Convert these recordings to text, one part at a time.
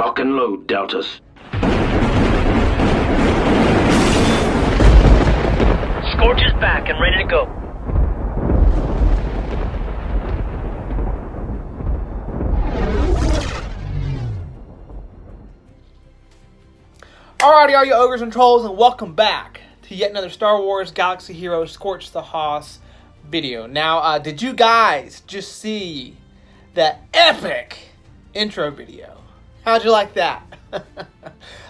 Lock and load, Deltas. Scorch is back and ready to go. Alrighty, all you ogres and trolls, and welcome back to yet another Star Wars Galaxy Heroes ScorchTheHoss video. Now, did you guys just see that epic intro video? How'd you like that? I'm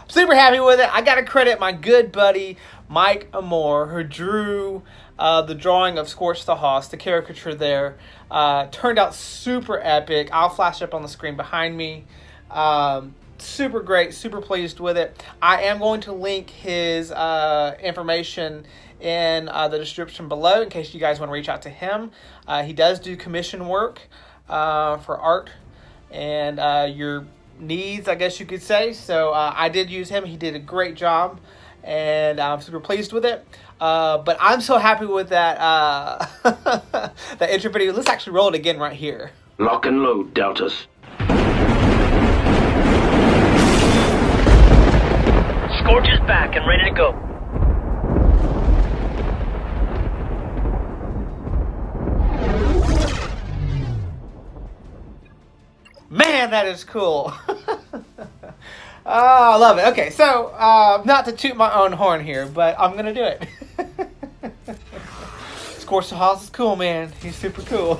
super happy with it. I gotta credit my good buddy Mike Amor, who drew the drawing of ScorchTheHoss, the caricature there. Turned out super epic. I'll flash up on the screen behind me. Super great, super pleased with it. I am going to link his information in the description below in case you guys want to reach out to him. He does do commission work for art and your needs, I guess you could say. So I did use him. He did a great job, and I'm super pleased with it. But I'm so happy with that that intro video. Let's actually roll it again right here. Lock and load, Deltas. Scorch is back and ready to go. Man, that is cool. Oh, I love it. Okay, so not to toot my own horn here, but I'm gonna do it. ScorchTheHoss is cool, man. He's super cool.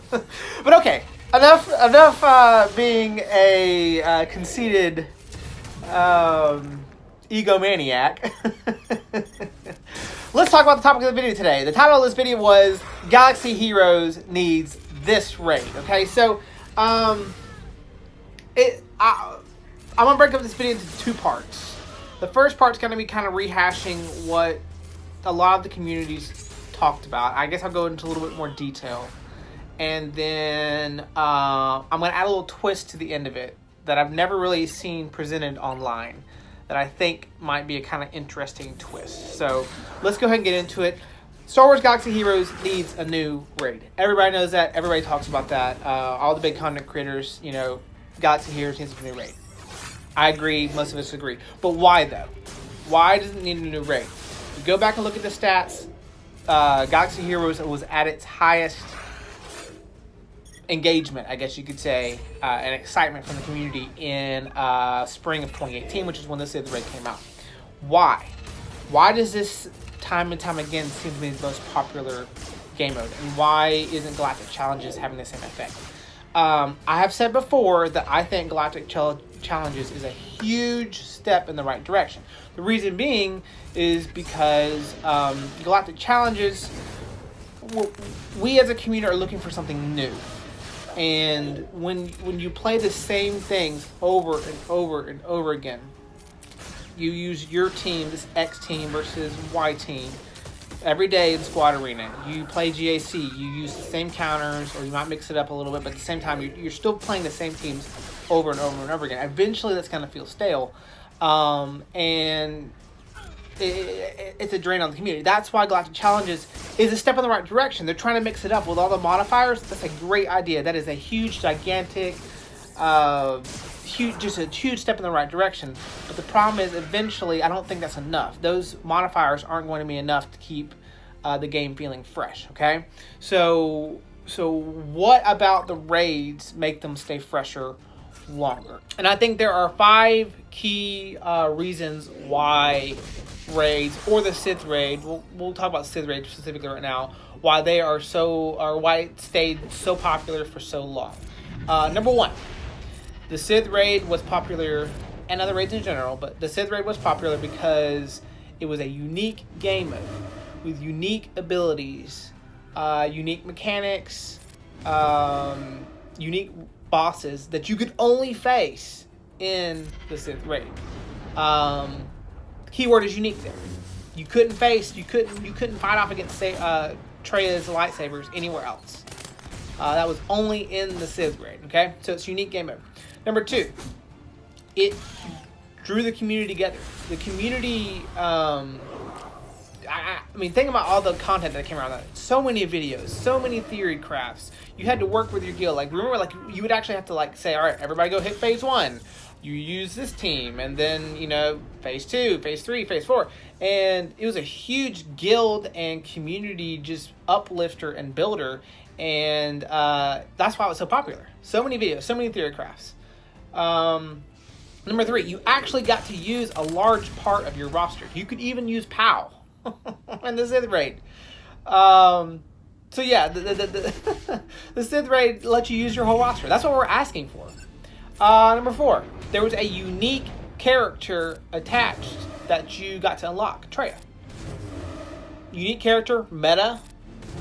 But okay, enough being a conceited egomaniac. Let's talk about the topic of the video today. The title of this video was Galaxy Heroes Needs This Raid. Okay, so I'm gonna break up this video into two parts. The first part's gonna be kind of rehashing what a lot of the communities talked about. I guess I'll go into a little bit more detail, and then I'm gonna add a little twist to the end of it that I've never really seen presented online, that I think might be a kind of interesting twist. So let's go ahead and get into it. Star Wars Galaxy Heroes needs a new raid. Everybody knows that. Everybody talks about that. All the big content creators, you know, Galaxy Heroes needs a new raid. I agree. Most of us agree. But why, though? Why does it need a new raid? If you go back and look at the stats, Galaxy Heroes was at its highest engagement, I guess you could say, and excitement from the community in spring of 2018, which is when the Sith Raid came out. Why? Why does this time and time again seem to be the most popular game mode? And why isn't Galactic Challenges having the same effect? I have said before that I think Galactic Challenges is a huge step in the right direction. The reason being is because Galactic Challenges, we as a community are looking for something new. And when you play the same things over and over and over again, you use your team, this X team versus Y team, every day in Squad Arena. You play GAC, you use the same counters, or you might mix it up a little bit, but at the same time, you're still playing the same teams over and over and over again. Eventually, that's going to feel stale, and it's a drain on the community. That's why Galactic Challenges is a step in the right direction. They're trying to mix it up with all the modifiers. That's a great idea. That is a huge, gigantic, just a huge step in the right direction. But the problem is, eventually, I don't think that's enough. Those modifiers aren't going to be enough to keep the game feeling fresh. Okay, so what about the raids make them stay fresher longer? And I think there are 5 key reasons why raids, or the Sith Raid, we'll talk about Sith Raid specifically right now, why they are why it stayed so popular for so long. Number 1, the Sith Raid was popular, and other raids in general, but the Sith Raid was popular because it was a unique game mode with unique abilities, unique mechanics, unique bosses that you could only face in the Sith Raid. The keyword is unique there. You couldn't fight off against Trey's lightsabers anywhere else. That was only in the Sith Raid. Okay, so it's unique game mode. Number 2, it drew the community together. The community, I mean, think about all the content that came around that. So many videos, so many theory crafts. You had to work with your guild. Like, remember, like, you would actually have to, like, say, all right, everybody go hit phase 1. you use this team, and then, you know, phase 2, phase 3, phase 4. And it was a huge guild and community just uplifter and builder. And that's why it was so popular. So many videos, so many theory crafts. Number 3, you actually got to use a large part of your roster. You could even use POW in the Sith raid. So yeah, the Sith raid lets you use your whole roster. That's what we're asking for. Number 4, there was a unique character attached that you got to unlock, Treya. Unique character, meta,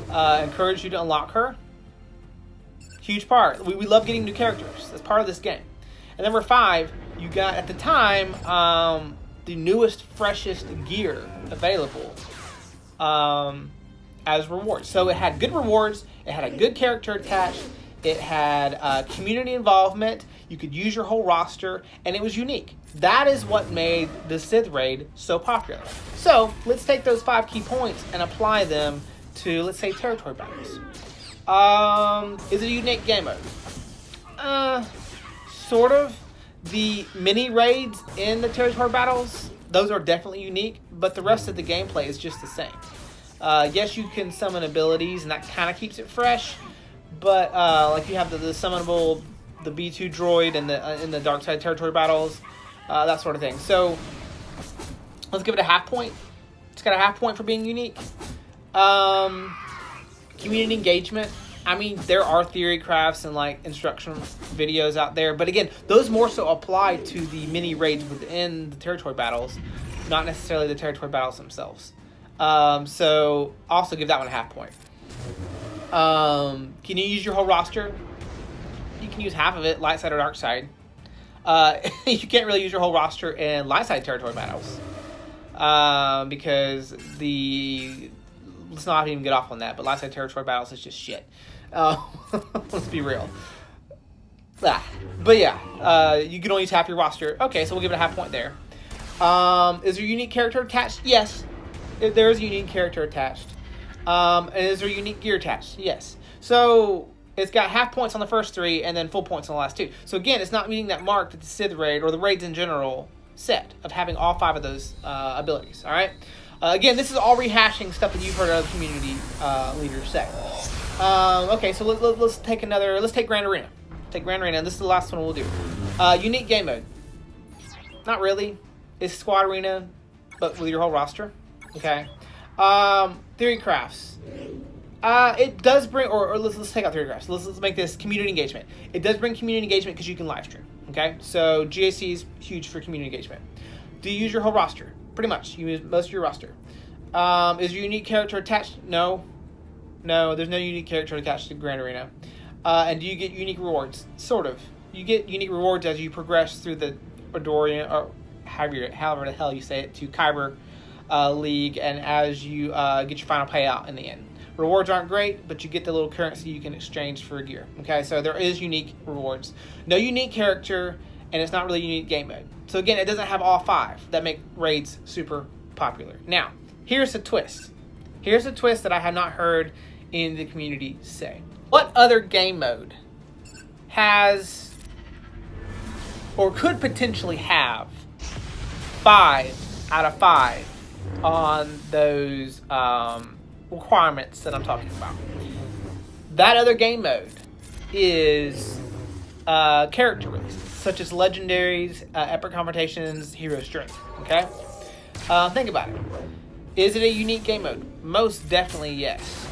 encouraged you to unlock her. Huge part. We love getting new characters. That's part of this game. And number 5, you got, at the time, the newest, freshest gear available as rewards. So it had good rewards, it had a good character attached, it had community involvement, you could use your whole roster, and it was unique. That is what made the Sith raid so popular. So let's take those 5 key points and apply them to, let's say, territory battles. Is it a unique game mode? Sort of. The mini raids in the territory battles, those are definitely unique, but the rest of the gameplay is just the same. Yes, you can summon abilities, and that kind of keeps it fresh, but like you have the summonable, the B2 droid in the dark side territory battles, that sort of thing. So let's give it a half point. It's got a half point for being unique. Community engagement. I mean, there are theory crafts and like instruction videos out there, but again, those more so apply to the mini raids within the territory battles, not necessarily the territory battles themselves. So also give that one a half point. Can you use your whole roster? You can use half of it, light side or dark side. You can't really use your whole roster in light side territory battles, because let's not even get off on that, but light side territory battles is just shit. Let's be real. But yeah, you can only use half your roster. Okay, so we'll give it a half point there. Is there a unique character attached? Yes, there is a unique character attached. And is there a unique gear attached? Yes. So it's got half points on the first 3 and then full points on the last 2. So again, it's not meeting that mark that the Sith raid or the raids in general set of having all 5 of those abilities. All right. Again, this is all rehashing stuff that you've heard other community leaders say. Okay, so let's take another. Let's take Grand Arena. Take Grand Arena. This is the last one we'll do. Unique game mode. Not really. It's Squad Arena, but with your whole roster. Okay. Theory crafts. It does bring, or let's take out theory crafts. Let's make this community engagement. It does bring community engagement because you can live stream. Okay, so GAC is huge for community engagement. Do you use your whole roster? Pretty much. You use most of your roster. Is your unique character attached? No. No, there's no unique character attached to Grand Arena. And do you get unique rewards? Sort of. You get unique rewards as you progress through the Adorian, or however the hell you say it, to Kyber League, and as you get your final payout in the end. Rewards aren't great, but you get the little currency you can exchange for gear. Okay, so there is unique rewards. No unique character, and it's not really a unique game mode. So again, it doesn't have all 5 that make raids super popular. Now, here's the twist. Here's a twist that I have not heard in the community say. What other game mode has, or could potentially have, 5 out of 5 on those requirements that I'm talking about? That other game mode is character releases, such as legendaries, epic confrontations, hero strength. Okay, think about it. Is it a unique game mode? Most definitely yes.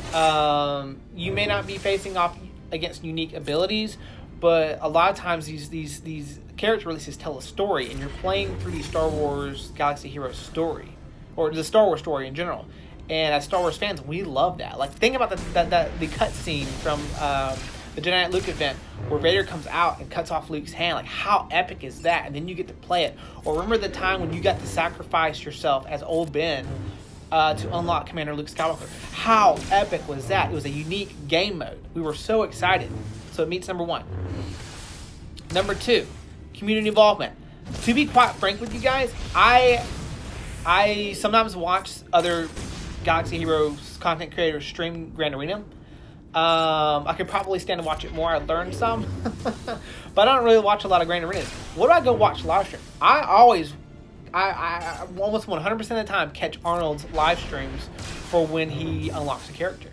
You may not be facing off against unique abilities, but a lot of times these character releases tell a story, and you're playing through the Star Wars Galaxy Heroes story, or the Star Wars story in general. And as Star Wars fans, we love that. Like, think about the cutscene from the Jedi Knight Luke event where Vader comes out and cuts off Luke's hand. Like, how epic is that? And then you get to play it. Or remember the time when you got to sacrifice yourself as old Ben to unlock Commander Luke Skywalker. How epic was that? It was a unique game mode. We were so excited. So it meets number 1. Number 2, community involvement. To be quite frank with you guys, I sometimes watch other Galaxy Heroes content creators stream Grand Arena. I could probably stand to watch it more. I learned some. But I don't really watch a lot of Grand Arenas. What do I go watch live stream? I almost 100% of the time catch Arnold's live streams for when he unlocks a character.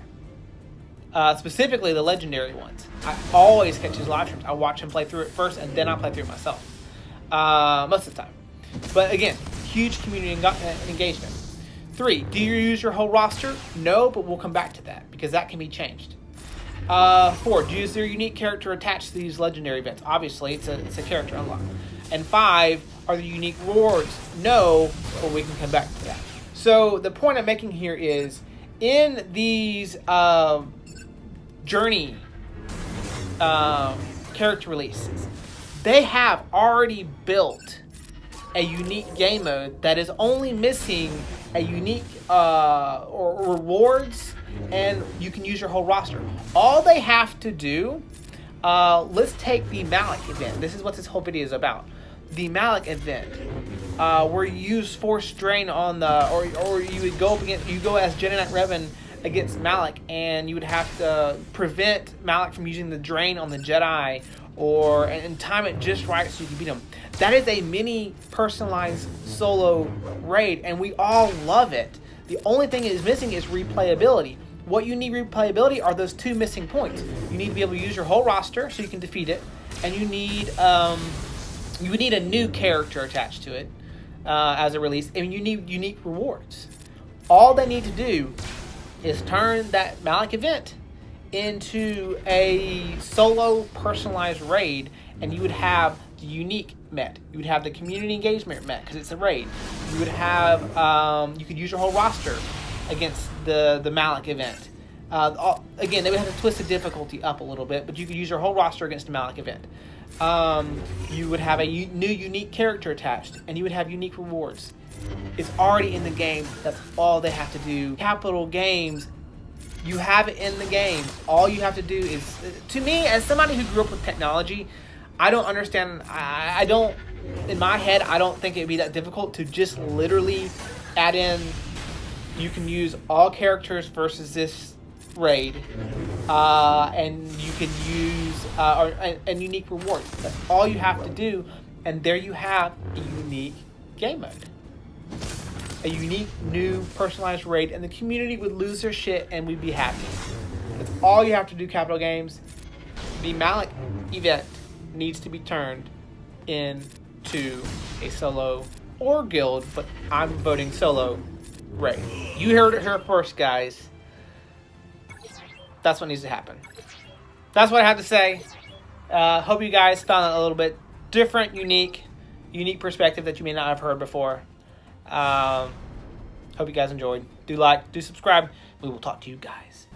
Specifically the legendary ones. I always catch his live streams. I watch him play through it first, and then I play through it myself. Most of the time. But again, huge community engagement. 3, do you use your whole roster? No, but we'll come back to that because that can be changed. 4, is there a unique character attached to these legendary events? Obviously, it's a character unlock. And 5, are there unique rewards? No, but we can come back to that. So the point I'm making here is in these journey character releases, they have already built a unique game mode that is only missing a unique or rewards, and you can use your whole roster. All they have to do, let's take the Malik event. This is what this whole video is about. The Malik event, where you use Force Drain on the, or you would go up against, you go as Jedi Knight Revan against Malik, and you would have to prevent Malik from using the Drain on the Jedi, and time it just right so you can beat him. That is a mini personalized solo raid, and we all love it. The only thing it is missing is replayability. What you need replayability are those 2 missing points. You need to be able to use your whole roster so you can defeat it, and you need a new character attached to it as a release, and you need unique rewards. All they need to do is turn that Malik event into a solo personalized raid, and you would have the unique met. You would have the community engagement met because it's a raid. You would have you could use your whole roster against the Malik event. Again, they would have to twist the difficulty up a little bit, but you could use your whole roster against the Malik event. You would have a new unique character attached, and you would have unique rewards. It's already in the game. That's all they have to do. Capital Games, you have it in the game. All you have to do is, to me, as somebody who grew up with technology, I don't understand. I don't, in my head, I don't think it'd be that difficult to just literally add in, you can use all characters versus this raid, and you can use and unique rewards. That's all you have to do, and there you have a unique game mode. A unique, new, personalized raid, and the community would lose their shit and we'd be happy. That's all you have to do, Capital Games. The Malik event needs to be turned into a solo or guild, but I'm voting solo raid. You heard it here first, guys. That's what needs to happen. That's what I have to say. Hope you guys found it a little bit different, unique perspective that you may not have heard before. Hope you guys enjoyed. Do like, do subscribe. We will talk to you guys